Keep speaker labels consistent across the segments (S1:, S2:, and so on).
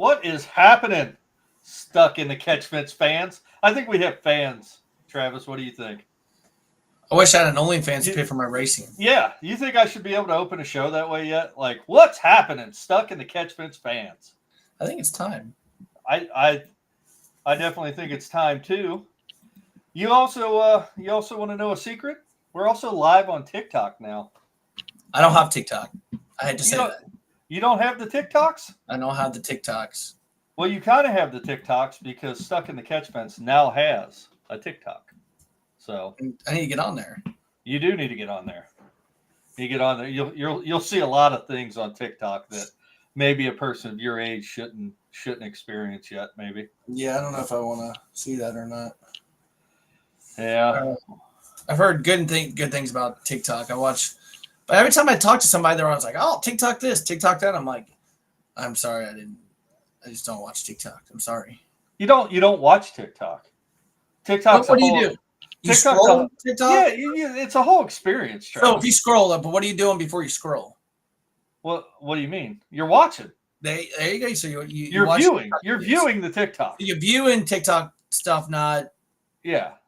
S1: What is happening? Stuck in the catch fence fans. I think we have fans. Travis, what do you think?
S2: I wish I had an OnlyFans to pay for my racing.
S1: Yeah, you think I should be able to open a show that way yet? Like, what's happening? Stuck in the catch fence fans.
S2: I think it's time.
S1: I definitely think it's time too. You also want to know a secret? We're also live on TikTok now.
S2: I don't have TikTok. I had to
S1: You
S2: say
S1: don't
S2: that.
S1: you don't have the TikToks?
S2: I don't have the TikToks.
S1: Well, you kind of have the TikToks because Stuck in the Catch Fence now has a TikTok. So
S2: I need to get on there.
S1: you do need to get on there. You get on there, you'll see a lot of things on TikTok that maybe a person of your age shouldn't experience yet. Maybe.
S2: Yeah, I don't know if I want to see that or not.
S1: Yeah,
S2: I've heard good things about TikTok. But every time I talk to somebody, they're always like, "Oh, TikTok this, TikTok that." I'm like, "I'm sorry, I just don't watch TikTok. I'm sorry."
S1: you don't watch TikTok. TikTok's
S2: What do
S1: a
S2: you
S1: whole
S2: do? You
S1: TikTok's
S2: scroll
S1: a,
S2: TikTok?
S1: yeah, it's a whole experience. Travis.
S2: So if you scroll up, but what are you doing before you scroll?
S1: What do you mean? You're watching.
S2: There you go. So
S1: You're
S2: watch
S1: viewing.
S2: TikTok
S1: You're
S2: videos.
S1: viewing the TikTok.
S2: You're viewing TikTok stuff, not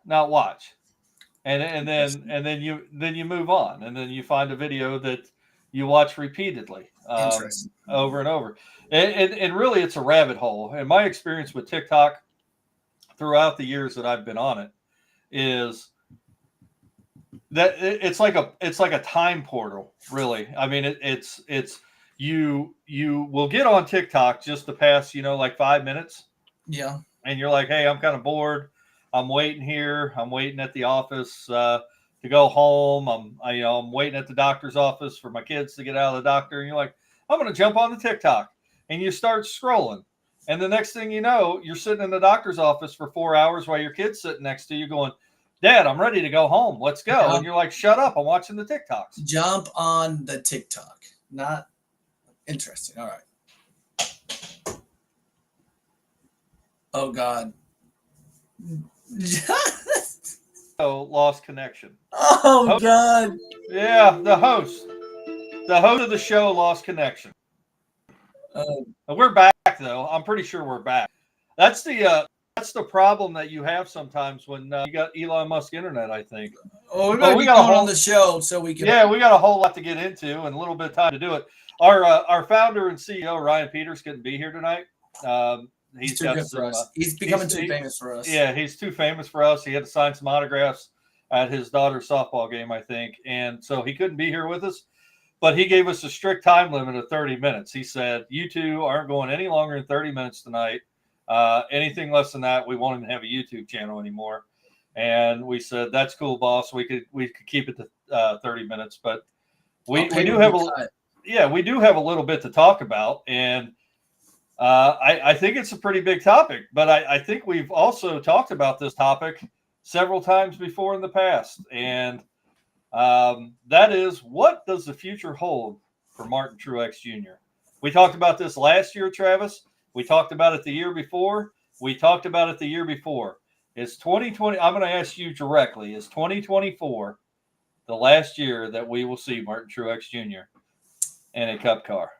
S1: not watch. And then you move on, and then you find a video that you watch repeatedly,
S2: interesting.
S1: over and over. And really, it's a rabbit hole. And my experience with TikTok throughout the years that I've been on it is that it's like a time portal. Really, I mean, it's you will get on TikTok just to pass, like 5 minutes.
S2: Yeah.
S1: And you're like, hey, I'm kind of bored. I'm waiting here. I'm waiting at the office to go home. I'm waiting at the doctor's office for my kids to get out of the doctor. And you're like, I'm going to jump on the TikTok. And you start scrolling. And the next thing you know, you're sitting in the doctor's office for 4 hours while your kid's sitting next to you going, Dad, I'm ready to go home. Let's go.
S2: Yeah.
S1: And you're like, shut up. I'm watching the TikToks.
S2: Jump on the TikTok. Not interesting. All right. Oh, God.
S1: Lost connection.
S2: Oh, God.
S1: Yeah, the host of the show lost connection. We're back though. I'm pretty sure we're back. That's the problem that you have sometimes when you got Elon Musk internet. I think.
S2: Oh, we got on the show so we can.
S1: Yeah, we got a whole lot to get into and a little bit of time to do it. Our founder and CEO Ryan Peters couldn't be here tonight.
S2: He's too good for us. He's becoming too famous for us.
S1: Yeah, he's too famous for us. He had to sign some autographs at his daughter's softball game, I think, and so he couldn't be here with us. But he gave us a strict time limit of 30 minutes. He said, "You two aren't going any longer than 30 minutes tonight. Anything less than that, we won't even have a YouTube channel anymore." And we said, "That's cool, boss. We could keep it to 30 minutes, but we do have a little bit to talk about." And I think it's a pretty big topic, but I think we've also talked about this topic several times before in the past. And that is, what does the future hold for Martin Truex Jr.? We talked about this last year, Travis. We talked about it the year before. We talked about it the year before. Is 2020, I'm going to ask you directly, is 2024 the last year that we will see Martin Truex Jr. in a Cup car?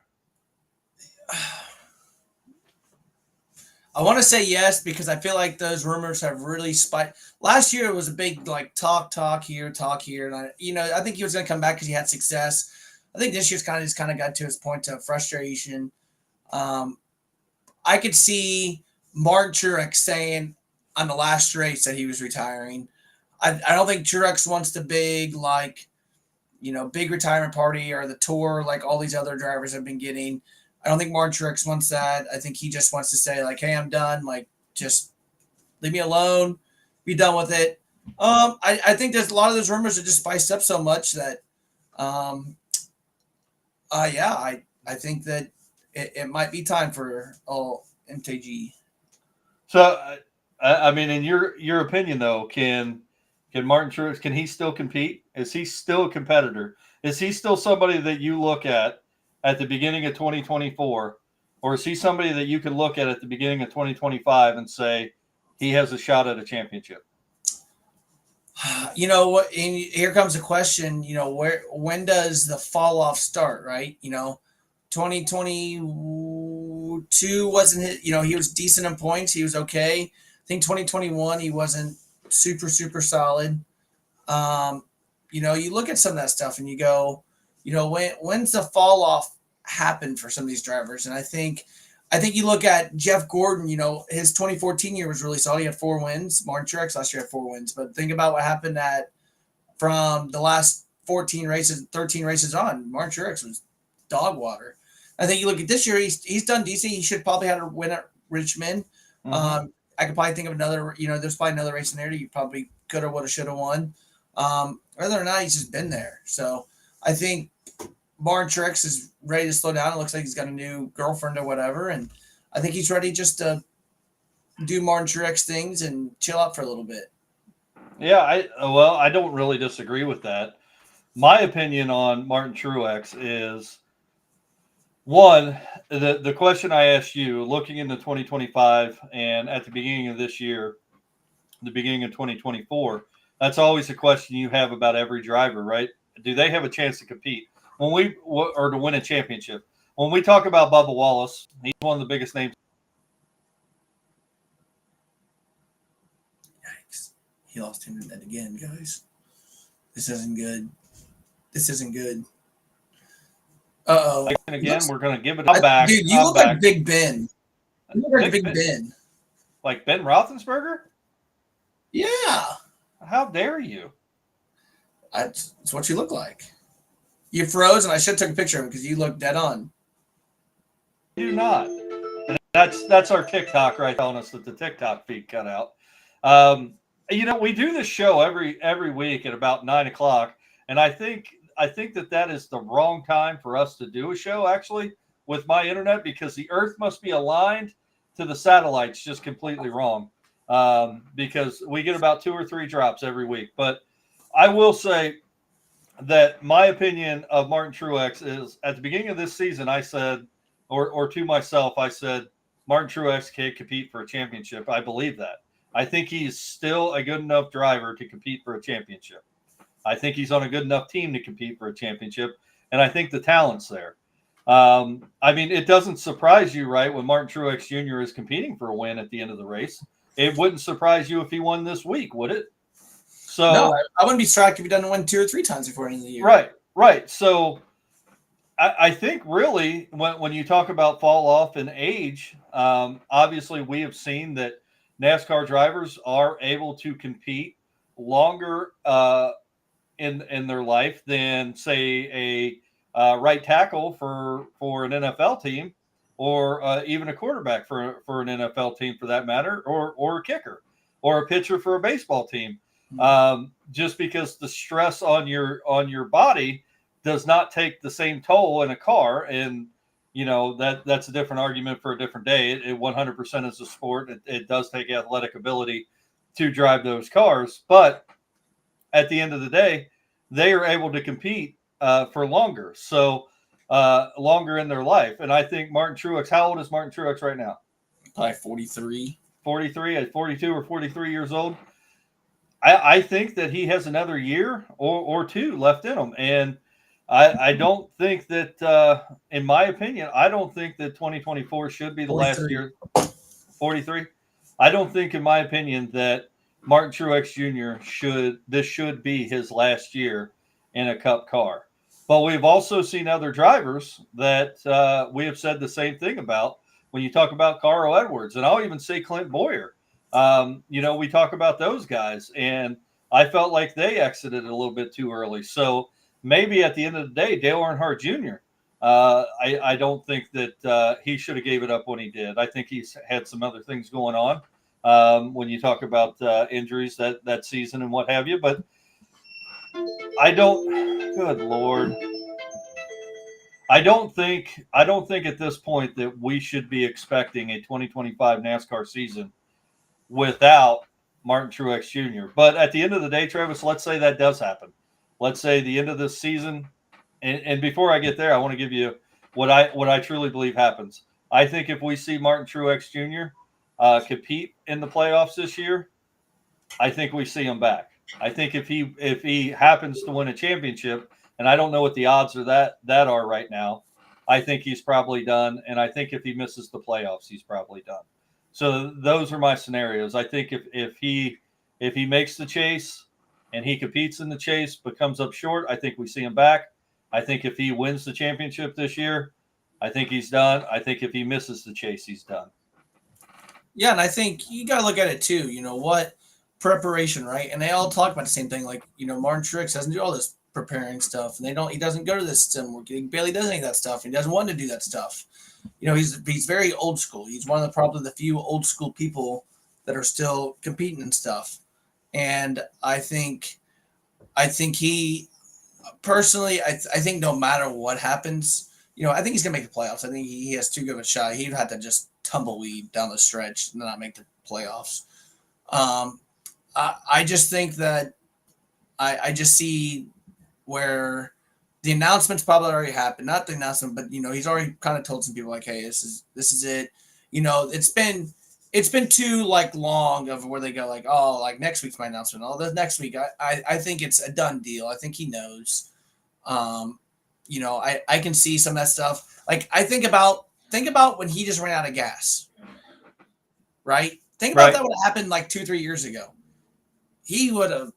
S2: I want to say yes, because I feel like those rumors have really spiked. Last year it was a big talk here, and I think he was going to come back because he had success. I think this year's kind of got to his point of frustration. I could see Martin Truex saying on the last race that he was retiring. I don't think Truex wants the big big retirement party or the tour like all these other drivers have been getting. I don't think Martin Truex wants that. I think he just wants to say, hey, I'm done. Just leave me alone. Be done with it. I think there's a lot of those rumors that just spiced up so much that, I think that it might be time for MTG.
S1: So, I mean, in your opinion, though, can Martin Truex, can he still compete? Is he still a competitor? Is he still somebody that you look at the beginning of 2024, or is he somebody that you can look at the beginning of 2025 and say he has a shot at a championship?
S2: You know what? Here comes the question. When does the fall off start? Right? 2020. 22 wasn't his, he was decent in points. He was okay. I think 2021 he wasn't super solid. You look at some of that stuff and you go, when's the fall off happen for some of these drivers? And I think you look at Jeff Gordon, his 2014 year was really solid. He had 4 wins. Martin Truex last year had 4 wins. But think about what happened from the last 13 races on. Martin Truex was dog water. I think you look at this year, he's done decent. He should probably have a win at Richmond.
S1: Mm-hmm.
S2: I could probably think of another, there's probably another race in there that you probably could have, would have, should have won. Other than that, he's just been there. So I think Martin Truex is ready to slow down. It looks like he's got a new girlfriend or whatever. And I think he's ready just to do Martin Truex things and chill out for a little bit.
S1: Yeah, I don't really disagree with that. My opinion on Martin Truex is, one, the question I asked you, looking into 2025 and at the beginning of this year, the beginning of 2024, that's always a question you have about every driver, right? Do they have a chance to compete or to win a championship? When we talk about Bubba Wallace, he's one of the biggest names.
S2: Yikes. He lost internet again, guys. This isn't good. Uh-oh.
S1: And again, we're going to give it back.
S2: Dude, you look like Big Ben. You look like Big Ben.
S1: Like Ben Roethlisberger?
S2: Yeah.
S1: How dare you?
S2: That's what you look like. You froze, and I should have took a picture of him because you look dead on.
S1: Do not. And that's our TikTok right telling us that the TikTok feed cut out. We do this show every week at about 9:00, and I think that is the wrong time for us to do a show actually with my internet, because the Earth must be aligned to the satellites just completely wrong. Because we get about 2 or 3 drops every week. But I will say that my opinion of Martin Truex is, at the beginning of this season, I said, or to myself, I said, Martin Truex can't compete for a championship. I believe that. I think he's still a good enough driver to compete for a championship. I think he's on a good enough team to compete for a championship, and I think the talent's there. It doesn't surprise you, right, when Martin Truex Jr. is competing for a win at the end of the race. It wouldn't surprise you if he won this week, would it? So
S2: no, I wouldn't be shocked if he doesn't win 2 or 3 times before the end of the
S1: year. Right. So I think really when you talk about fall off in age, obviously we have seen that NASCAR drivers are able to compete longer in their life than, say, a right tackle for an NFL team, or even a quarterback for an NFL team for that matter, or a kicker, or a pitcher for a baseball team. Just because the stress on your body does not take the same toll in a car, and that's a different argument for a different day. It 100% is a sport. It does take athletic ability to drive those cars, but at the end of the day, they are able to compete for longer. So longer in their life. And I think Martin Truex, how old is Martin Truex right now?
S2: Probably 43.
S1: 43, at 42 or 43 years old. I think that he has another year or 2 left in him. And I don't think that, in my opinion, I don't think that 2024 should be the 43. Last year. 43? I don't think, in my opinion, that Martin Truex Jr. should be his last year in a Cup car. But we've also seen other drivers that we have said the same thing about when you talk about Carl Edwards. And I'll even say Clint Boyer. We talk about those guys, and I felt like they exited a little bit too early. So maybe at the end of the day, Dale Earnhardt Jr., I don't think that he should have gave it up when he did. I think he's had some other things going on when you talk about injuries that season and what have you. But good Lord. I don't think at this point that we should be expecting a 2025 NASCAR season without Martin Truex Jr. But at the end of the day, Travis, let's say that does happen. Let's say the end of this season, and before I get there, I want to give you what I truly believe happens. I think if we see Martin Truex Jr. Compete in the playoffs this year, I think we see him back. I think if he happens to win a championship, and I don't know what the odds of that are right now, I think he's probably done. And I think if he misses the playoffs, he's probably done. So those are my scenarios. I think if he makes the chase and he competes in the chase but comes up short, I think we see him back. I think if he wins the championship this year, I think he's done. I think if he misses the chase, he's done.
S2: Yeah, and I think you got to look at it too. You know what? Preparation, right? And they all talk about the same thing. Like, Martin Truex doesn't do all this preparing stuff, and he doesn't go to this sim work. He barely does any of that stuff. He doesn't want to do that stuff. He's very old school. He's one of probably the few old school people that are still competing and stuff. And I think he personally, I think no matter what happens, I think he's gonna make the playoffs. I think he has too good of a shot. He'd have to just tumbleweed down the stretch and not make the playoffs. I just think that I just see where the announcement's probably already happened. Not the announcement, but he's already kind of told some people like, "Hey, this is it." It's been too long of where they go like, "Oh, like next week's my announcement." Oh, the next week, I think it's a done deal. I think he knows. I can see some of that stuff. Like I think about when he just ran out of gas, right? Think about that would have happened like 2-3 years ago. He would have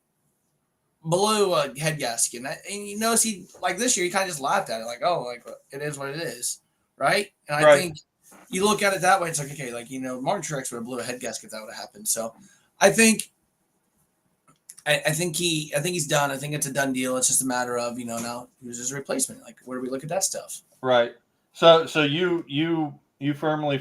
S2: blew a head gasket. And you notice he this year he kind of just laughed at it, like, oh, like it is what it is, right? And I think you look at it that way, it's like, okay, Martin Truex would have blew a head gasket if that would have happened. So I think he's done. I think it's a done deal. It's just a matter of now who's his replacement. Like, where do we look at that stuff?
S1: Right. So you firmly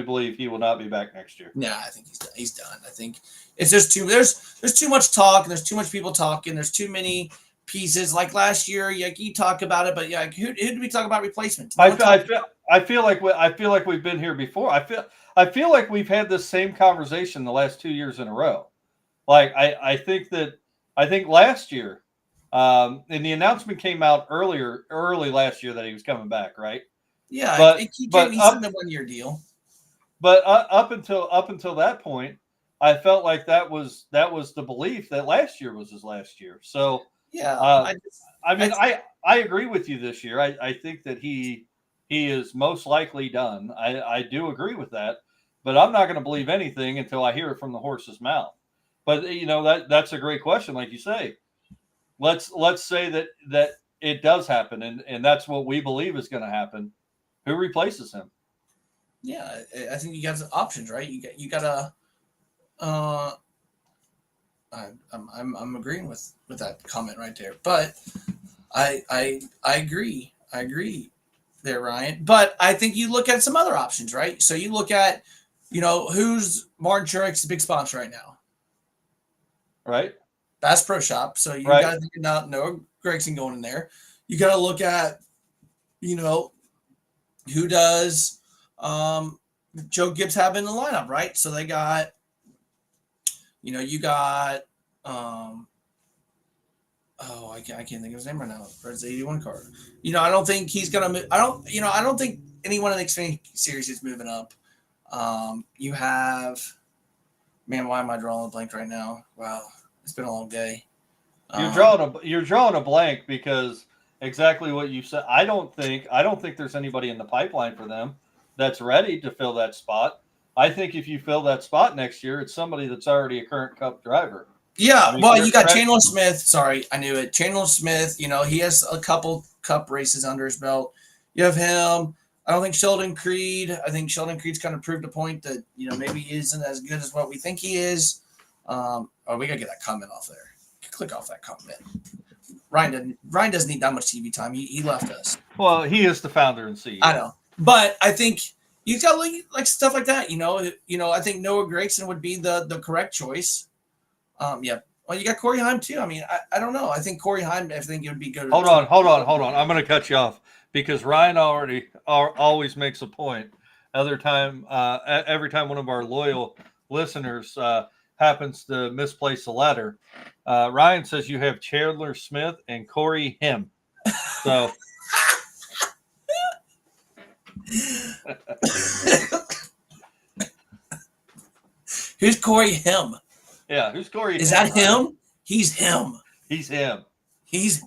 S1: believe he will not be back next year?
S2: Yeah, I think he's done. I think it's just there's too much talk and there's too much people talking. There's too many pieces. Like last year, you talk about it, but who did we talk about replacement?
S1: I feel like we've been here before. I feel like we've had this same conversation the last 2 years in a row. Like I think last year, and the announcement came out early last year that he was coming back, right?
S2: Yeah, he signed a 1-year deal.
S1: But up until that point, I felt like that was the belief that last year was his last year. So
S2: yeah,
S1: I agree with you this year. I think that he is most likely done. I do agree with that, but I'm not going to believe anything until I hear it from the horse's mouth. But that's a great question, like you say. Let's say that it does happen, and that's what we believe is going to happen. Who replaces him?
S2: Yeah, I think you got some options, right? You got to. I'm agreeing with that comment right there, but I agree there, Ryan. But I think you look at some other options, right? So you look at who's Martin Truex's big sponsor right now,
S1: right?
S2: Bass Pro Shop. So you got to think about Noah Gragson going in there. You got to look at who does Joe Gibbs have in the lineup, right? So they got, you got, I can't think of his name right now. Where's the 81 card? I don't think he's gonna move. I don't think anyone in the Xfinity series is moving up. You have, man, why am I drawing a blank right now? Wow, it's been a long day.
S1: You're drawing a blank because exactly what you said. I don't think there's anybody in the pipeline for them that's ready to fill that spot. I think if you fill that spot next year, it's somebody that's already a current Cup driver.
S2: Yeah, you got Chandler Smith. Sorry, I knew it. Chandler Smith, he has a couple Cup races under his belt. You have him. I don't think Sheldon Creed. I think Sheldon Creed's kind of proved a point that, maybe he isn't as good as what we think he is. We got to get that comment off there. Click off that comment. Ryan doesn't need that much TV time. He left us.
S1: Well, he is the founder and CEO.
S2: I know. But I think you've got like stuff like that, I think Noah Gragson would be the correct choice. Yeah. Well, you got Corey Heim too. I mean, I don't know. I think Corey Heim, I think it would be good.
S1: Hold on. I'm going to cut you off because Ryan always makes a point. Every time one of our loyal listeners happens to misplace a letter, Ryan says you have Chandler Smith and Corey Him. So.
S2: Who's Corey Him?
S1: Yeah, who's Corey?
S2: Is that him? He's him.
S1: He's him.
S2: He's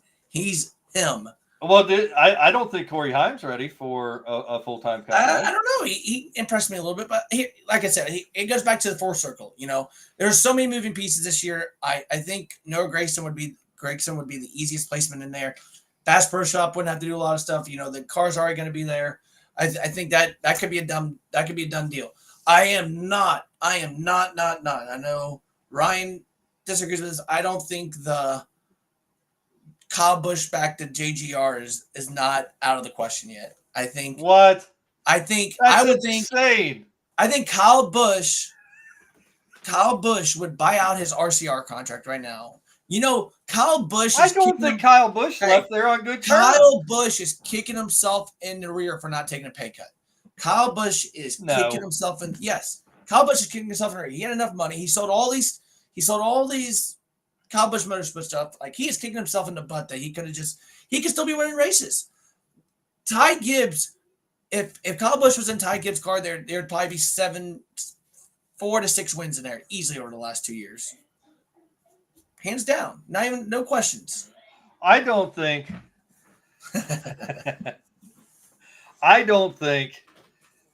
S2: him.
S1: Well, I don't think Corey Haim's ready for a full-time Cup
S2: I
S1: ride.
S2: don't know. He impressed me a little bit, but like I said, it goes back to the fourth circle. There's so many moving pieces this year. I think Noah Gragson would be the easiest placement in there. Bass Pro Shop wouldn't have to do a lot of stuff. The car's already going to be there. I think that could be a done deal. I am not. I know Ryan disagrees with this. I don't think the Kyle Busch back to JGR is not out of the question yet.
S1: What?
S2: I think
S1: That's
S2: I would think
S1: insane.
S2: I think Kyle Busch would buy out his RCR contract right now. Kyle Busch
S1: I
S2: is
S1: don't think Kyle Busch left there on good terms.
S2: Kyle Busch is kicking himself in the rear for not taking a pay cut. Kyle Busch is kicking himself in. Yes, Kyle Busch is kicking himself in the rear. He had enough money. He sold all these Kyle Busch Motorsport stuff. Like, he is kicking himself in the butt that he could still be winning races. Ty Gibbs, if Kyle Busch was in Ty Gibbs' car, there'd probably be 4 to 6 wins in there easily over the last 2 years. Hands down. No questions.
S1: I don't think I don't think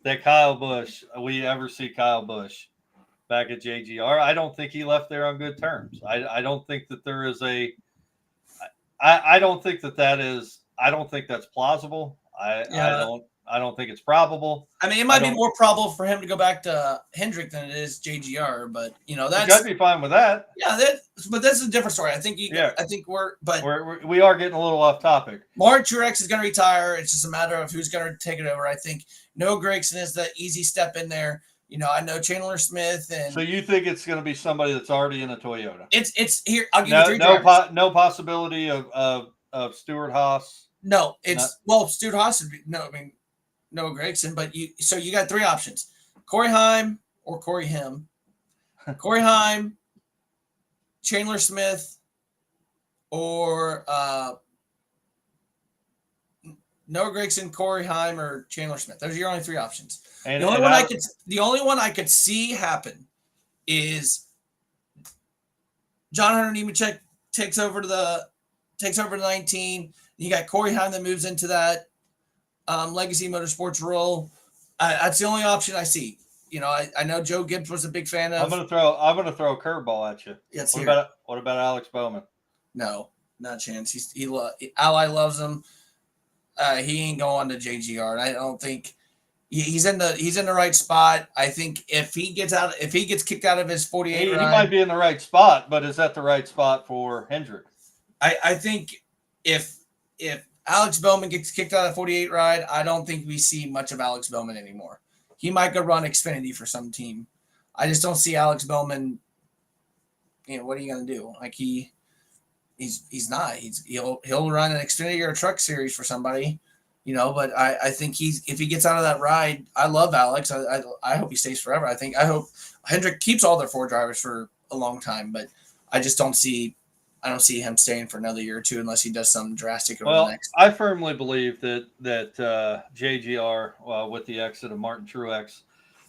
S1: that Kyle Busch, we ever see Kyle Busch back at JGR. I don't think he left there on good terms. I don't think that there is I don't think I don't think that's plausible. I don't think it's probable.
S2: I mean, it might be more probable for him to go back to Hendrick than it is JGR, but
S1: I'd be fine with that.
S2: Yeah, but that's a different story. I think we
S1: are getting a little off topic.
S2: Mark Truex is going to retire. It's just a matter of who's going to take it over. I think Noah Gragson is the easy step in there. I know Chandler Smith, and
S1: so you think it's going to be somebody that's already in a Toyota?
S2: It's here. I'll give you 3 drivers.
S1: No possibility of Stuart Haas.
S2: No, Stuart Haas would be Noah Gragson, but you got 3 options: Corey Haim or Corey Him, Corey Haim, Chandler Smith, or Noah Gragson, Corey Haim, or Chandler Smith. Those are your only 3 options. The only one I could see happen is John Hunter Nemechek takes over to 19. You got Corey Haim that moves into that Legacy Motorsports role. That's the only option I see. I know Joe Gibbs was a big fan of.
S1: I'm gonna throw a curveball at you. What about Alex Bowman?
S2: No, not a chance. Ally loves him. He ain't going to JGR. I don't think he's in the right spot. I think if he gets kicked out of his 48 ride,
S1: he might be in the right spot, but is that the right spot for Hendrick?
S2: I think if Alex Bowman gets kicked out of 48 ride, I don't think we see much of Alex Bowman anymore. He might go run Xfinity for some team. I just don't see Alex Bowman. What are you gonna do? Like, he's not. He'll run an Xfinity or a Truck Series for somebody, But I think if he gets out of that ride, I love Alex. I hope he stays forever. I hope Hendrick keeps all their 4 drivers for a long time, but I just don't see. I don't see him staying for another year or 2 unless he does something drastic over the next.
S1: I firmly believe that JGR, with the exit of Martin Truex,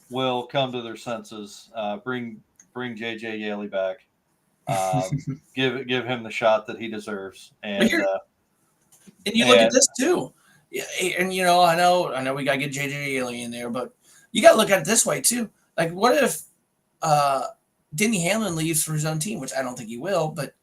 S1: will come to their senses. Bring JJ Yeley back. Give him the shot that he deserves. And
S2: you look at this too. Yeah, and I know we gotta get JJ Yeley in there, but you gotta look at it this way too. Like, what if Denny Hamlin leaves for his own team, which I don't think he will, but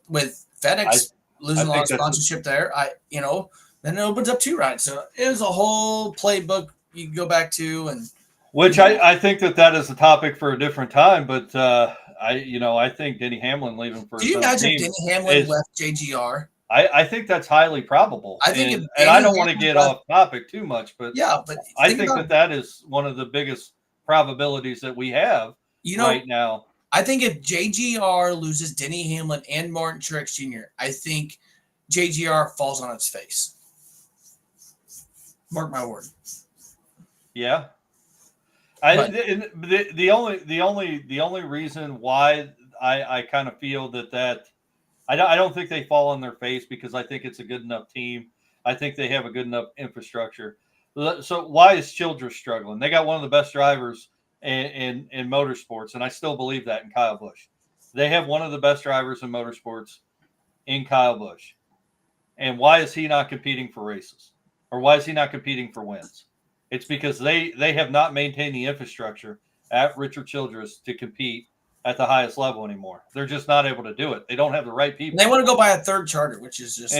S2: with FedEx losing a lot of sponsorship there, then it opens up 2 rides. So it was a whole playbook you can go back to, and
S1: I think that is a topic for a different time. But I think Denny Hamlin leaving for. Do
S2: you imagine if Denny Hamlin left JGR?
S1: I think that's highly probable. I think, and I don't want to get off topic too much, but I think that is one of the biggest probabilities that we have right now.
S2: I think if JGR loses Denny Hamlin and Martin Truex Jr., I think JGR falls on its face. Mark my word.
S1: Yeah. The only reason why I kind of feel that I don't think they fall on their face, because I think it's a good enough team. I think they have a good enough infrastructure. So why is Childress struggling? They got one of the best drivers in motorsports, and I still believe that in Kyle Busch. They have one of the best drivers in motorsports in Kyle Busch, And why is he not competing for races? Or why is he not competing for wins? It's because they have not maintained the infrastructure at Richard Childress to compete at the highest level anymore. They're just not able to do it. They don't have the right people.
S2: And they want to go buy a third charter, which is just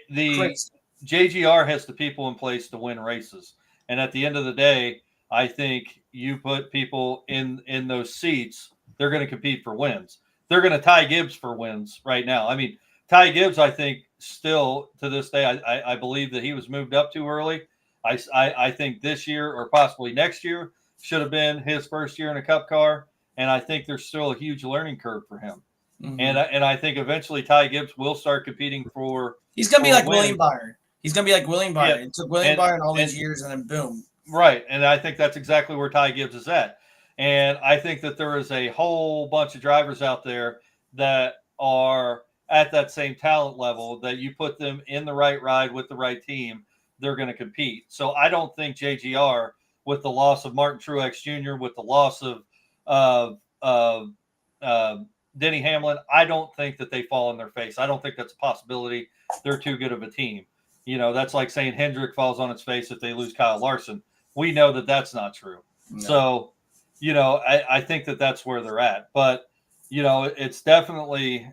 S1: the
S2: crazy.
S1: JGR has the people in place to win races. And at the end of the day, I think you put people in those seats, they're going to compete for wins. They're going to tie Gibbs for wins right now. I mean, Ty Gibbs, I think, still to this day, I believe that he was moved up too early. I think this year or possibly next year should have been his first year in a Cup car, and I think there's still a huge learning curve for him. Mm-hmm. And I think eventually Ty Gibbs will start competing for.
S2: He's going to be like William Byron. He's going to be like William Byron. Yeah. It took William Byron all these years, and then boom.
S1: Right, and I think that's exactly where Ty Gibbs is at. And I think that there is a whole bunch of drivers out there that are at that same talent level that you put them in the right ride with the right team, they're going to compete. So I don't think JGR, with the loss of Martin Truex Jr., with the loss of Denny Hamlin, I don't think that they fall on their face. I don't think that's a possibility. They're too good of a team. You know, that's like saying Hendrick falls on its face if they lose Kyle Larson. We know that that's not true. No. So, you know, I think that that's where they're at. But, you know, it's definitely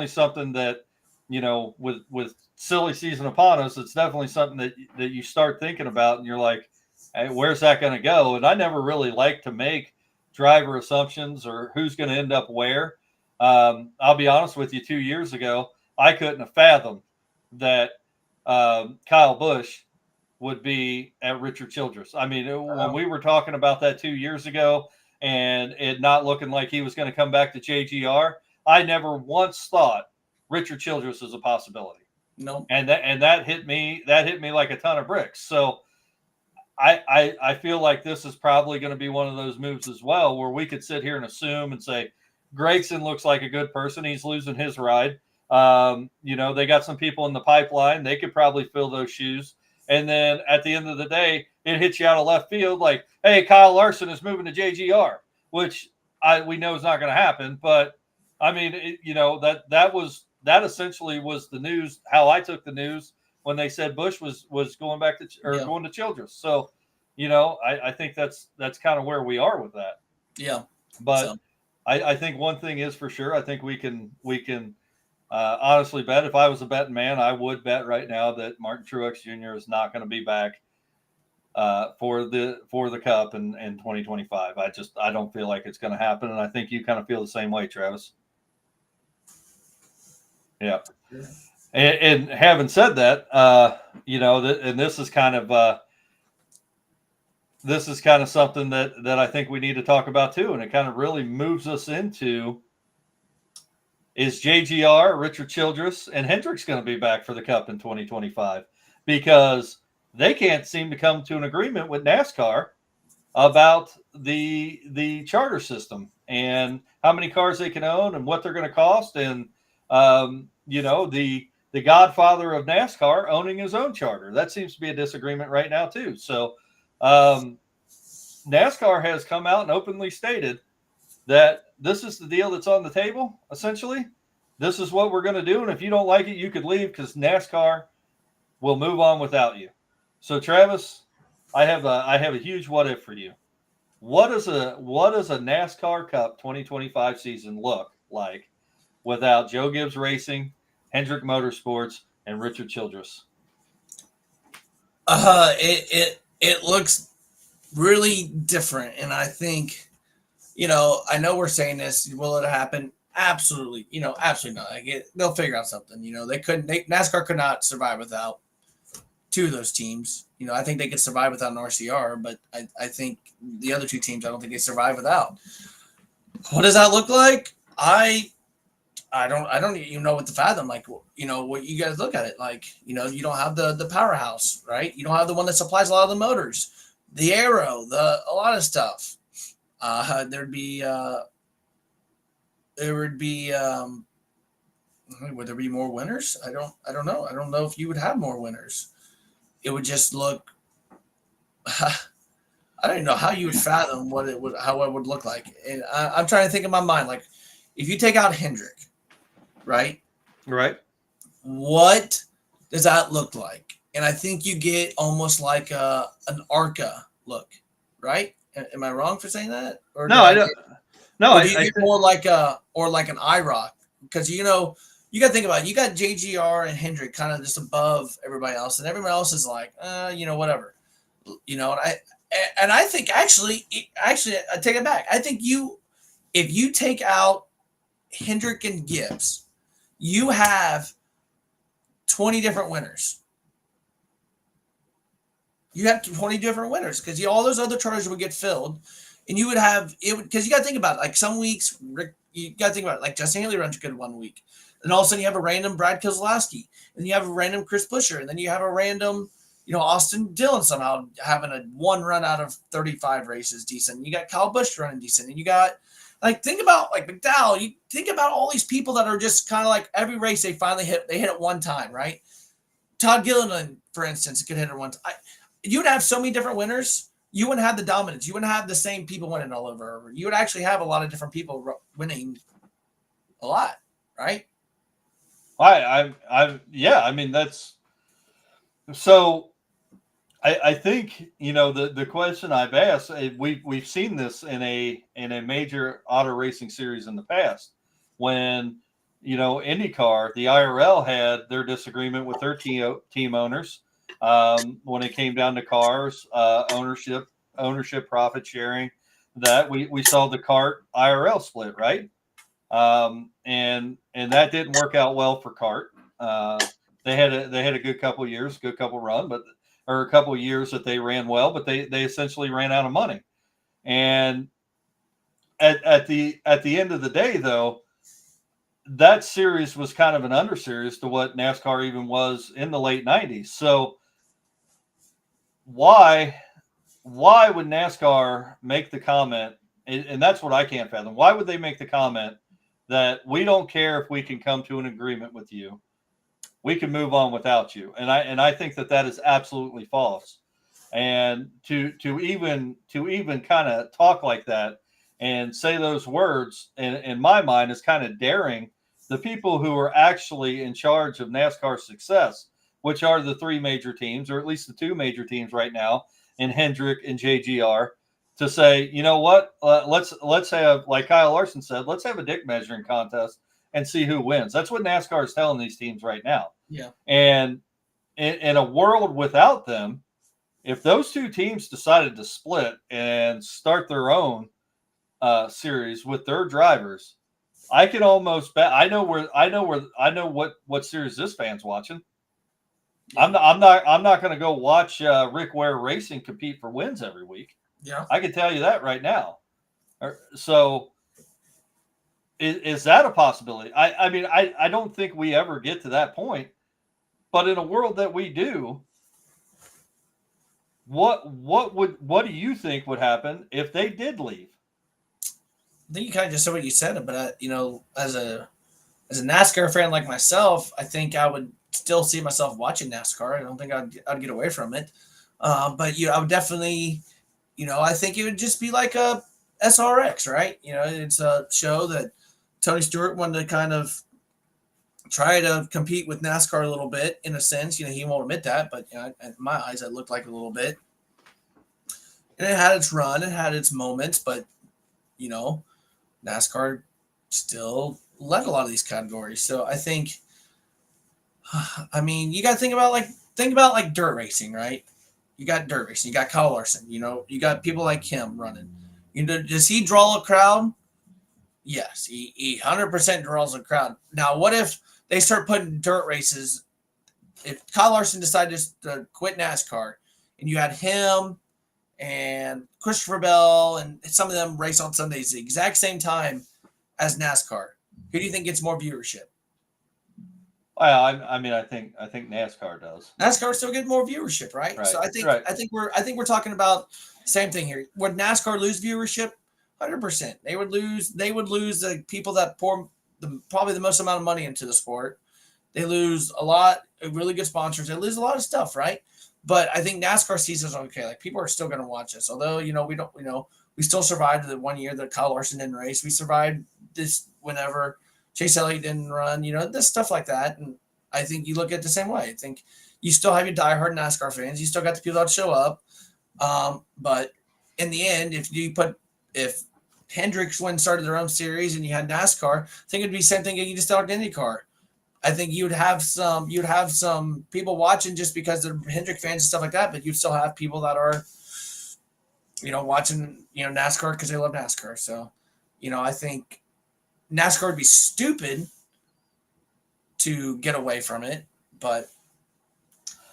S1: something that, you know, with silly season upon us, it's definitely something that you start thinking about, and you're like, hey, where's that going to go? And I never really like to make driver assumptions or who's going to end up where. I'll be honest with you, 2 years ago, I couldn't have fathomed that Kyle Busch would be at Richard Childress. I mean, when we were talking about that 2 years ago and it not looking like he was going to come back to JGR, I never once thought Richard Childress is a possibility.
S2: No.
S1: And that hit me like a ton of bricks. So I feel like this is probably going to be one of those moves as well, where we could sit here and assume and say, Gregson looks like a good person. He's losing his ride. You know, they got some people in the pipeline. They could probably fill those shoes. And then at the end of the day, it hits you out of left field like, hey, Kyle Larson is moving to JGR, which we know is not going to happen. But, I mean, you know, that essentially was the news, how I took the news when they said Busch was going back to going to Childress. So, you know, I think that's kind of where we are with that.
S2: Yeah.
S1: But I think one thing is for sure. I think we can honestly bet, if I was a betting man, I would bet right now that Martin Truex Jr. is not going to be back for the Cup in 2025. I don't feel like it's going to happen, and I think you kind of feel the same way, Travis. Yeah. And having said that, you know, and this is kind of something that I think we need to talk about too, and it kind of really moves us into, is JGR, Richard Childress, and Hendrick's going to be back for the Cup in 2025? Because they can't seem to come to an agreement with NASCAR about the charter system and how many cars they can own and what they're going to cost. And, you know, the godfather of NASCAR owning his own charter. That seems to be a disagreement right now too. So NASCAR has come out and openly stated that this is the deal that's on the table, essentially. This is what we're going to do, and if you don't like it, you could leave because NASCAR will move on without you. So, Travis, I have a huge what if for you. What does a NASCAR Cup 2025 season look like without Joe Gibbs Racing, Hendrick Motorsports, and Richard Childress?
S2: It looks really different, and I think, you know, I know we're saying this. Will it happen? Absolutely. You know, absolutely not. Like they'll figure out something. You know, NASCAR could not survive without two of those teams. You know, I think they could survive without an RCR, but I think the other two teams, I don't think they survive without. What does that look like? I don't even know what to fathom. Like, you know, what you guys look at it like, you know, you don't have the powerhouse, right? You don't have the one that supplies a lot of the motors, the aero, a lot of stuff. Would there be more winners? I don't know. I don't know if you would have more winners. It would just look, I don't even know how you would fathom how it would look like. And I'm trying to think in my mind, like, if you take out Hendrick, right?
S1: Right.
S2: What does that look like? And I think you get almost like an ARCA look, right? Am I wrong for saying that, or
S1: No,
S2: did
S1: I
S2: I
S1: don't.
S2: get?
S1: No,
S2: Or do you
S1: I
S2: get more like a or like an IROC? Because you got to think about it. You got JGR and Hendrick kind of just above everybody else, and everybody else is like, whatever. And I think actually, I take it back. I think if you take out Hendrick and Gibbs, you have 20 different winners. You have 20 different winners because all those other charters would get filled, and you would have it because you got to think about it. Like some weeks, you got to think about it. Like Justin Haley runs good one week, and all of a sudden you have a random Brad Keselowski, and you have a random Chris Buescher, and then you have a random, Austin Dillon somehow having a one run out of 35 races decent. You got Kyle Busch running decent, and you got think about like McDowell. You think about all these people that are just kind of like every race they finally hit. They hit it one time, right? Todd Gilliland, for instance, could hit it once. You'd have so many different winners. You wouldn't have the dominance. You wouldn't have the same people winning all over. You would actually have a lot of different people winning a lot, right?
S1: yeah. I mean, that's so. I think the question I've asked. We've seen this in a major auto racing series in the past when IndyCar, the IRL had their disagreement with their team owners when it came down to cars, ownership, profit sharing. That we saw the CART IRL split, right? And that didn't work out well for CART. They had a good couple years, good couple run, or a couple of years that they ran well, but they essentially ran out of money. And at the end of the day, though, that series was kind of an under series to what NASCAR even was in the late 90s. So why would NASCAR make the comment? And that's what I can't fathom. Why would they make the comment that we don't care if we can come to an agreement with you? We can move on without you. And I think that is absolutely false. And to even kind of talk like that and say those words in my mind is kind of daring the people who are actually in charge of NASCAR's success, which are the three major teams, or at least the two major teams right now, in Hendrick and JGR, to say, you know what, let's have, like Kyle Larson said, let's have a dick measuring contest and see who wins. That's what NASCAR is telling these teams right now.
S2: Yeah.
S1: And in a world without them, if those two teams decided to split and start their own series with their drivers, I can almost bet I know what series this fan's watching. Yeah. I'm not going to go watch Rick Ware Racing compete for wins every week.
S2: Yeah,
S1: I can tell you that right now. So is that a possibility? I mean, I don't think we ever get to that point, but in a world that we do, what do you think would happen if they did leave?
S2: I think you kind of just said what you said, but as a NASCAR fan like myself, I think I would still see myself watching NASCAR. I don't think I'd get away from it. But I would definitely, I think it would just be like a SRX, right? It's a show that Tony Stewart wanted to kind of try to compete with NASCAR a little bit in a sense. He won't admit that, but in my eyes, it looked like a little bit. And it had its run, it had its moments, but NASCAR still led a lot of these categories. So I think, I mean, you got to think about like dirt racing, right? You got dirt racing, you got Kyle Larson, you got people like him running. Does he draw a crowd? Yes, he 100% draws a crowd. Now, what if they start putting dirt races? If Kyle Larson decided to quit NASCAR, and you had him and Christopher Bell and some of them race on Sundays the exact same time as NASCAR, who do you think gets more viewership?
S1: Well, I mean, I think NASCAR does.
S2: NASCAR still get more viewership, right? So I think we're talking about the same thing here. Would NASCAR lose viewership? 100%. They would lose the people that pour probably the most amount of money into the sport. They lose a lot of really good sponsors. They lose a lot of stuff, right? But I think NASCAR sees us okay. Like people are still going to watch us. Although, we still survived the 1 year that Kyle Larson didn't race. We survived this whenever Chase Elliott didn't run, this stuff like that. And I think you look at it the same way. I think you still have your diehard NASCAR fans. You still got the people that show up. But in the end, if Hendricks started their own series and you had NASCAR, I think it'd be the same thing you just started IndyCar. I think you'd have some people watching just because they're Hendrick fans and stuff like that, but you'd still have people that are, watching, NASCAR because they love NASCAR. So, I think NASCAR would be stupid to get away from it, but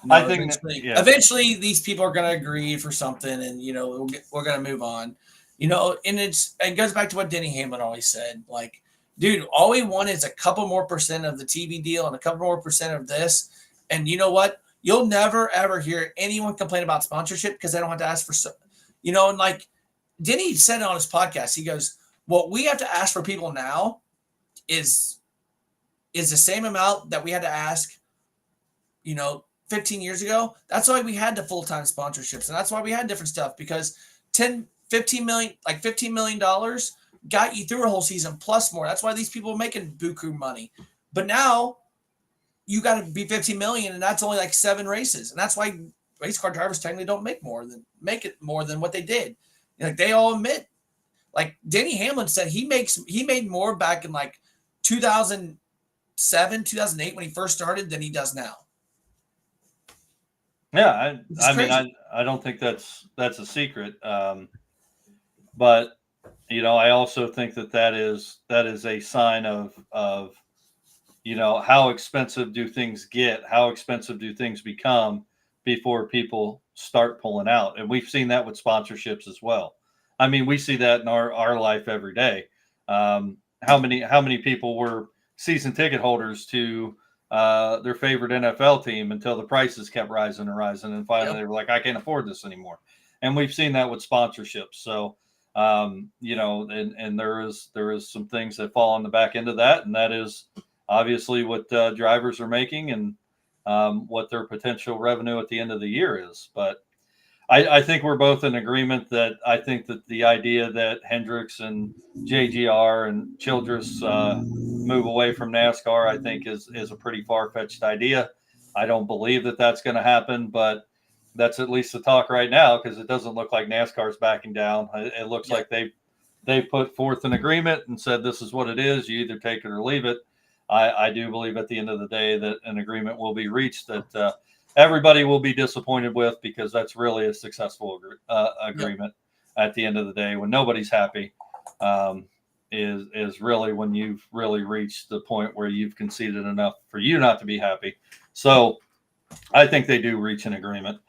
S1: I think
S2: eventually these people are going to agree for something, and we're going to move on. And it goes back to what Denny Hamlin always said, like, dude, all we want is a couple more percent of the TV deal and a couple more percent of this. And you know what? You'll never, ever hear anyone complain about sponsorship because they don't have to ask for, and like Denny said on his podcast, he goes, what we have to ask for people now is the same amount that we had to ask, 15 years ago. That's why we had the full-time sponsorships. And that's why we had different stuff, because $15 million got you through a whole season plus more. That's why these people are making buku money. But now you got to be 15 million, and that's only like 7 races. And that's why race car drivers technically don't make it more than what they did. Like they all admit, like Denny Hamlin said, he made more back in like 2007, 2008 when he first started than he does now.
S1: Yeah, I mean, I don't think that's a secret. But I also think that is a sign of how expensive do things get, how expensive do things become before people start pulling out. And we've seen that with sponsorships as well. I mean, we see that in our life every day. How many people were season ticket holders to their favorite NFL team until the prices kept rising and rising, and finally they were like, I can't afford this anymore. And we've seen that with sponsorships. So and there is some things that fall on the back end of that, and that is obviously what drivers are making and what their potential revenue at the end of the year is. But I think we're both in agreement that I think that the idea that Hendricks and JGR and Childress move away from NASCAR, I think is a pretty far-fetched idea. I don't believe that that's going to happen, but that's at least the talk right now, because it doesn't look like NASCAR's backing down. It looks like they put forth an agreement and said, this is what it is. You either take it or leave it. I do believe at the end of the day that an agreement will be reached that everybody will be disappointed with, because that's really a successful agreement at the end of the day. When nobody's happy is really when you've really reached the point where you've conceded enough for you not to be happy. So I think they do reach an agreement.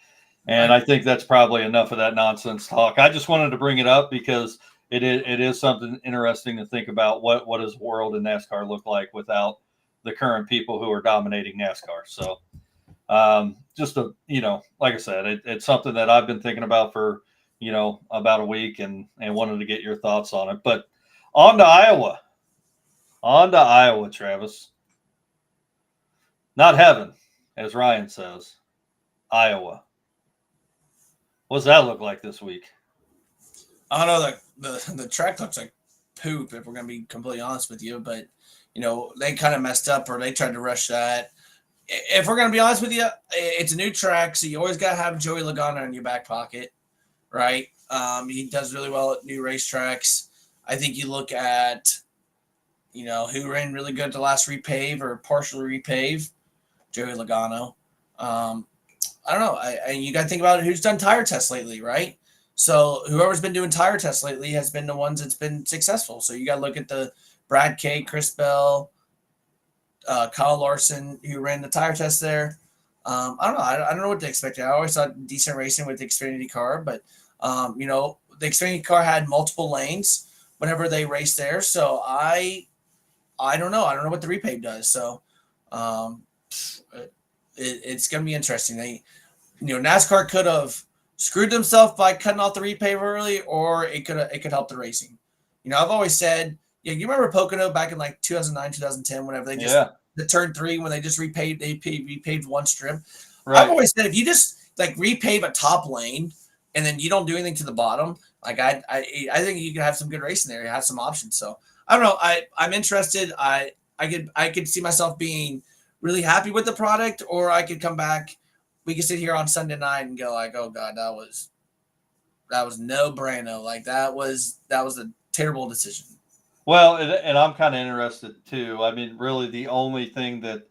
S1: And I think that's probably enough of that nonsense talk. I just wanted to bring it up because it is something interesting to think about. What does world in NASCAR look like without the current people who are dominating NASCAR? So just like I said, it's something that I've been thinking about for, about a week and wanted to get your thoughts on it. But on to Iowa, Travis. Not heaven, as Ryan says. Iowa. What's that look like this week?
S2: I don't know. The track looks like poop, if we're going to be completely honest with you. But, they kind of messed up, or they tried to rush that. If we're going to be honest with you, it's a new track, so you always got to have Joey Logano in your back pocket, right? He does really well at new racetracks. I think you look at, who ran really good at the last repave or partial repave, Joey Logano. I don't know. You got to think about who's done tire tests lately, right? So whoever's been doing tire tests lately has been the ones that's been successful. So you got to look at the Brad Kay, Chris Bell, Kyle Larson, who ran the tire test there. I don't know. I don't know what to expect. I always thought decent racing with the Xfinity car, but the Xfinity car had multiple lanes whenever they raced there. So I don't know. I don't know what the repave does. So it's going to be interesting. NASCAR could have screwed themselves by cutting off the repave early, or it could help the racing. I've always said, you remember Pocono back in like 2009, 2010, whenever they just the turn 3 when they just repaved one strip. Right. I've always said, if you just like repave a top lane and then you don't do anything to the bottom, like I think you can have some good racing there. You have some options. So I don't know. I'm interested. I could see myself being really happy with the product, or I could come back. We could sit here on Sunday night and go like, oh God, that was no brano. Like that was a terrible decision.
S1: Well, and I'm kind of interested too. I mean, really, the only thing that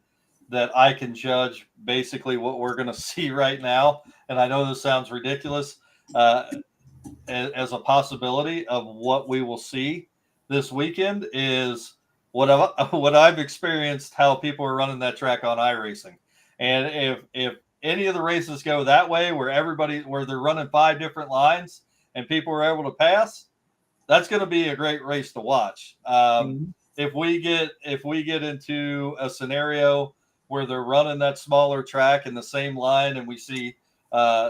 S1: I can judge basically what we're going to see right now, and I know this sounds ridiculous, uh, as a possibility of what we will see this weekend is what I've experienced, how people are running that track on iRacing, and if any of the races go that way, where they're running 5 different lines and people are able to pass, that's going to be a great race to watch.
S2: Mhm.
S1: If we get into a scenario where they're running that smaller track in the same line, and we see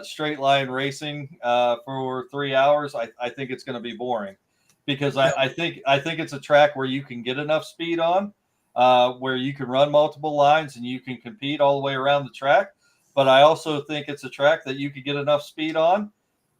S1: straight line racing for 3 hours, I think it's going to be boring, because
S2: Yep.
S1: I think it's a track where you can get enough speed on, where you can run multiple lines and you can compete all the way around the track. But I also think it's a track that you could get enough speed on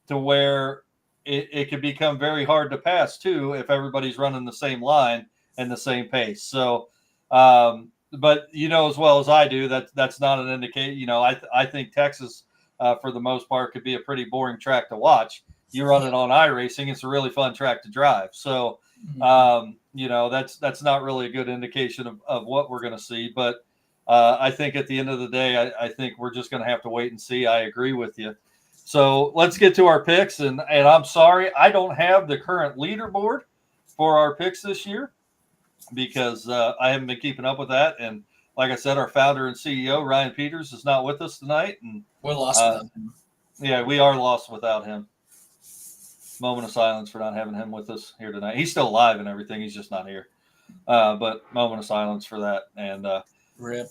S1: to where it could become very hard to pass too if everybody's running the same line and the same pace. So, but as well as I do that that's not an indicator. I think Texas, for the most part, could be a pretty boring track to watch. You run it on iRacing; it's a really fun track to drive. So, that's not really a good indication of what we're going to see. But I think at the end of the day, I think we're just going to have to wait and see. I agree with you. So let's get to our picks. And I'm sorry, I don't have the current leaderboard for our picks this year because I haven't been keeping up with that. And like I said, our founder and CEO, Ryan Peters, is not with us tonight. And
S2: We're lost without him.
S1: yeah, we are lost without him. Moment of silence for not having him with us here tonight. He's still alive and everything. He's just not here. But moment of silence for that. And
S2: Rip.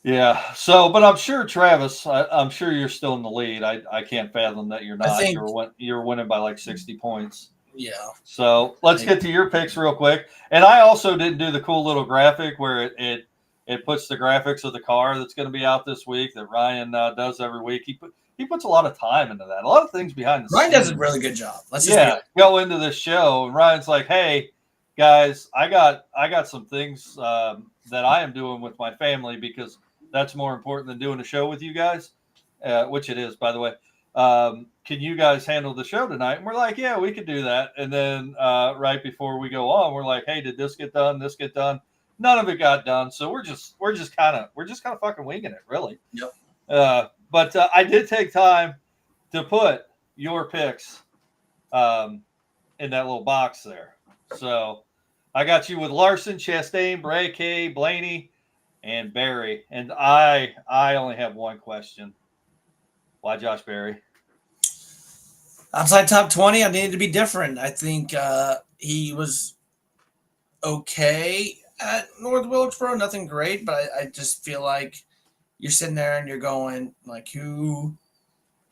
S1: yeah. So, but I'm sure Travis, I'm sure you're still in the lead. I can't fathom that you're not. You're winning by like 60 points.
S2: Yeah.
S1: So let's get to your picks real quick. And I also didn't do the cool little graphic where it puts the graphics of the car that's going to be out this week that Ryan does every week. He puts a lot of time into that. A lot of things behind the scenes.
S2: Ryan does a really good job. Let's just
S1: go into this show, and Ryan's like, "Hey, guys, I got some things that I am doing with my family because that's more important than doing a show with you guys," which it is, by the way. Can you guys handle the show tonight? And we're like, yeah, we could do that. And then right before we go on, we're like, hey, did this get done? This get done? None of it got done. So we're just kind of fucking winging it, really.
S2: Yep.
S1: But I did take time to put your picks in that little box there. So I got you with Larson, Chastain, Bray, Kay, Blaney, and Barry. And I only have one question. Why Josh Berry?
S2: Outside top 20, I needed to be different. I think he was okay at North Wilkesboro. Nothing great, but I just feel like you're sitting there and you're going, like, who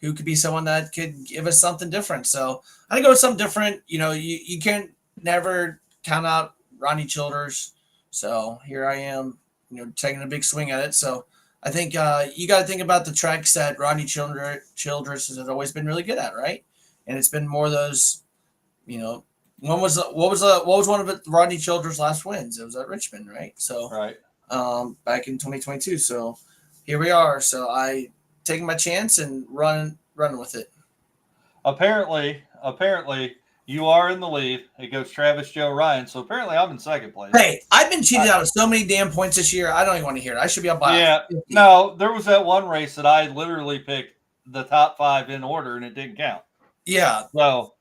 S2: could be someone that could give us something different? So I think go with something different. You can't never count out Ronnie Childers. So here I am, taking a big swing at it. So I think you got to think about the tracks that Ronnie Childers has always been really good at, right? And it's been more of those, what was one of Rodney Childers' last wins? It was at Richmond, right? So
S1: right.
S2: Back in 2022. So here we are. So I taking my chance and run with it.
S1: Apparently, you are in the lead. It goes Travis, Joe, Ryan. So apparently, I'm in second place.
S2: Hey, I've been cheated out of so many damn points this year. I don't even want to hear it. I should be up by.
S1: Yeah. 50. No, there was that one race that I literally picked the top 5 in order, and it didn't count.
S2: Yeah.
S1: So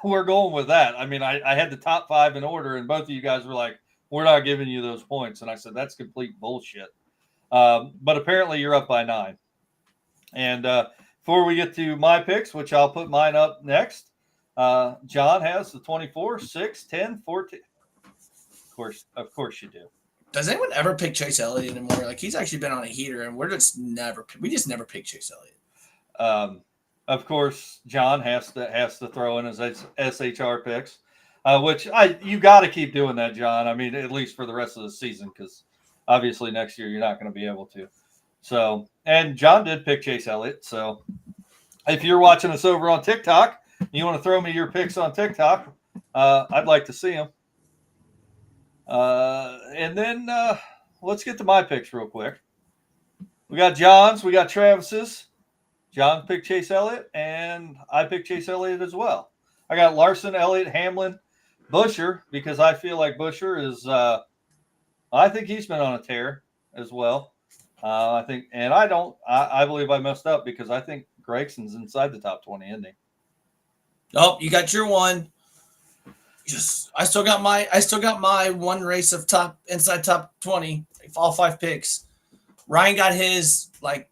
S1: we're going with that. I mean, I had the top 5 in order, and both of you guys were like, "We're not giving you those points," and I said, "That's complete bullshit." But apparently, you're up by 9. And before we get to my picks, which I'll put mine up next, John has the 24, 6, 10, 14. Of course you do.
S2: Does anyone ever pick Chase Elliott anymore? Like, he's actually been on a heater, and we just never pick Chase Elliott.
S1: Of course, John has to throw in his SHR picks, which you got to keep doing that, John. I mean, at least for the rest of the season, because obviously next year you're not going to be able to. So, and John did pick Chase Elliott. So, if you're watching us over on TikTok, you want to throw me your picks on TikTok, I'd like to see them. And then let's get to my picks real quick. We got John's, we got Travis's. John picked Chase Elliott, and I picked Chase Elliott as well. I got Larson, Elliott, Hamlin, Busher, because I feel like Busher is I think he's been on a tear as well. I think, and I believe I messed up because I think Gregson's inside the top 20, isn't he?
S2: Oh, you got your one. I still got my one race of inside top 20, all 5 picks. Ryan got his like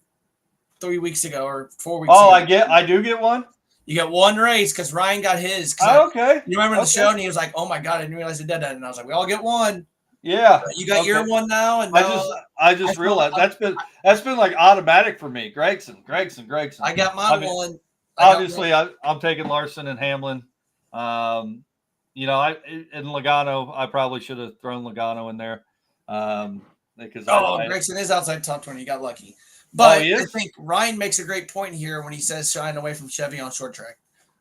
S2: 3 weeks ago or 4 weeks ago.
S1: I do get one.
S2: You got one race because Ryan got his.
S1: Okay.
S2: You remember the show, and he was like, "Oh my god, I didn't realize it did that." And I was like, "We all get one."
S1: Yeah.
S2: You got your one now, and
S1: I just realized that's been like automatic for me. Gregson.
S2: I got my one.
S1: Obviously, I'm taking Larson and Hamlin. In Logano, I probably should have thrown Logano in there. Because
S2: Gregson is outside top 20. You got lucky. But
S1: I
S2: think Ryan makes a great point here when he says shying away from Chevy on short track.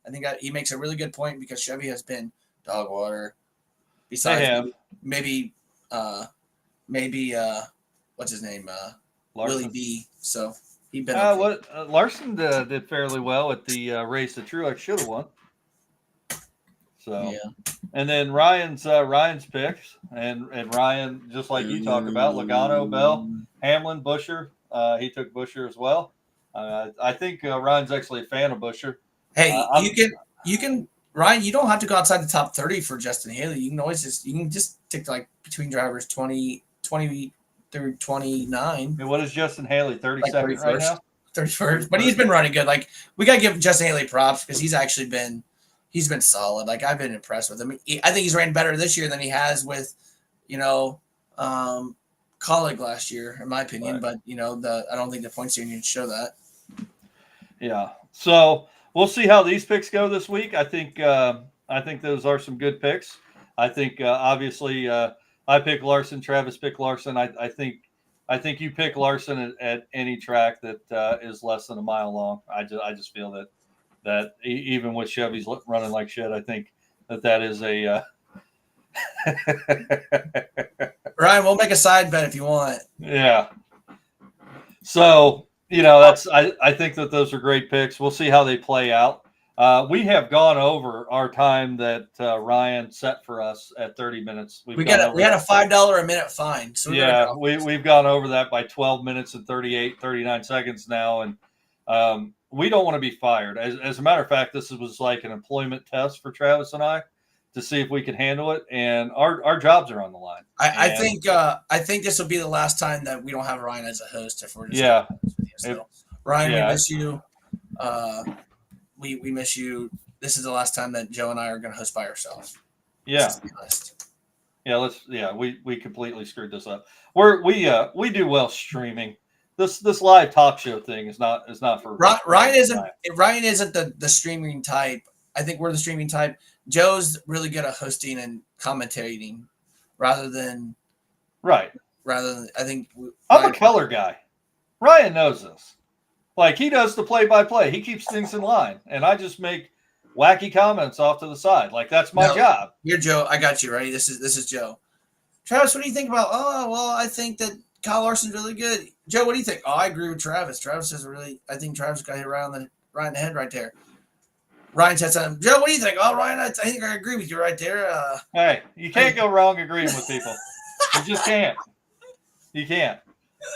S2: I think he makes a really good point because Chevy has been dog water. Besides maybe what's his name? Willie B. So he'd been
S1: Larson did fairly well at the race that Truex should have won. So
S2: yeah.
S1: And then Ryan's picks, and Ryan, just like you talked about, Logano, Bell, Hamlin, Busher. He took Busher as well. I think Ryan's actually a fan of Busher.
S2: Hey, you can Ryan. You don't have to go outside the top 30 for Justin Haley. You can just take like between drivers 20 through 29.
S1: And what is Justin Haley? 32nd right now.
S2: 31st, but he's been running good. Like we gotta give Justin Haley props because he's actually been. He's been solid. Like I've been impressed with him. I think he's ran better this year than he has with, Colleague last year, in my opinion. Right. But I don't think the points union show that.
S1: Yeah. So we'll see how these picks go this week. I think those are some good picks. I think obviously I pick Larson. Travis picked Larson. I think you pick Larson at any track that is less than a mile long. I just feel that even with Chevy's running like shit, I think that is a
S2: Ryan, we'll make a side bet if you want.
S1: Yeah. So, I think that those are great picks. We'll see how they play out. We have gone over our time that Ryan set for us at 30 minutes. We had
S2: a $5 a minute fine. So
S1: we've gone over that by 12 minutes and 39 seconds now. And we don't want to be fired. As a matter of fact, this was like an employment test for Travis and I to see if we can handle it. And our jobs are on the line.
S2: I think this will be the last time that we don't have Ryan as a host. If we're just Ryan, we miss you. We miss you. This is the last time that Joe and I are going to host by ourselves.
S1: Yeah. We completely screwed this up. We do well streaming. This live talk show thing is not for
S2: Ryan isn't the streaming type. I think we're the streaming type. Joe's really good at hosting and commentating rather than I think
S1: I'm a color guy. Ryan knows this. Like he does the play-by-play. He keeps things in line, and I just make wacky comments off to the side. Like that's my job.
S2: You're Joe. I got you, right? This is Joe. Travis, what do you think about? Oh, well, I think that Kyle Larson's really good. Joe, what do you think? Oh, I agree with Travis. Travis is I think Travis got hit right in the head right there. Ryan said something. Joe, what do you think? Oh, Ryan, I think I agree with you right there.
S1: Hey, you can't go wrong agreeing with people. You just can't. You can't.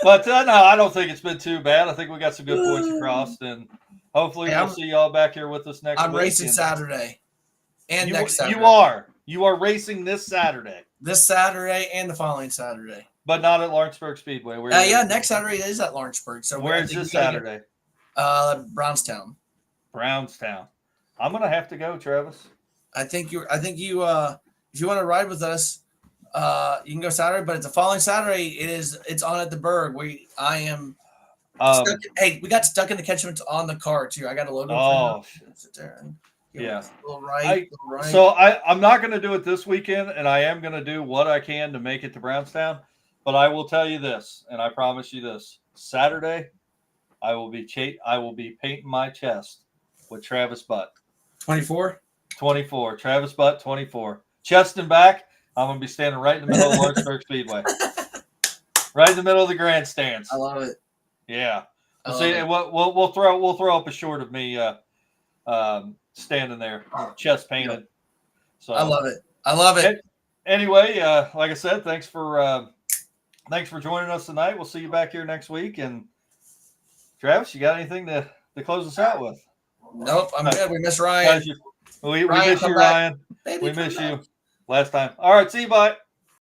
S1: But no, I don't think it's been too bad. I think we got some good points across, and hopefully we'll see y'all back here with us next week.
S2: I'm racing Saturday and next Saturday.
S1: You are racing this Saturday.
S2: This Saturday and the following Saturday.
S1: But not at Lawrenceburg Speedway.
S2: Next Saturday is at Lawrenceburg. So
S1: where is this Saturday?
S2: Brownstown.
S1: I'm gonna have to go, Travis.
S2: I think you if you want to ride with us, you can go Saturday, but it's the following Saturday. It's on at the Berg. We got stuck in the catchments on the car too. I got a logo.
S1: Oh,
S2: sit there and
S1: yeah.
S2: A little right.
S1: So I'm not going to do it this weekend, and I am going to do what I can to make it to Brownstown. But I will tell you this, and I promise you this: Saturday, I will be painting my chest with Travis Butt.
S2: 24.
S1: Travis Butt 24. Chest and back. I'm going to be standing right in the middle of Lawrenceburg Speedway. right in the middle of the grandstands.
S2: I love it.
S1: Yeah.
S2: I
S1: We'll
S2: love
S1: see.
S2: it.
S1: We'll throw up a short of me standing there, chest painted.
S2: Yep.
S1: So
S2: I love it. I love it.
S1: Anyway, like I said, thanks for joining us tonight. We'll see you back here next week. And Travis, you got anything to close us out with?
S2: Nope, I'm good. We miss Ryan.
S1: We
S2: Ryan,
S1: miss
S2: come
S1: you,
S2: back.
S1: Ryan.
S2: Baby,
S1: We
S2: come
S1: miss
S2: back.
S1: you. Last time. All right, see you. Bye.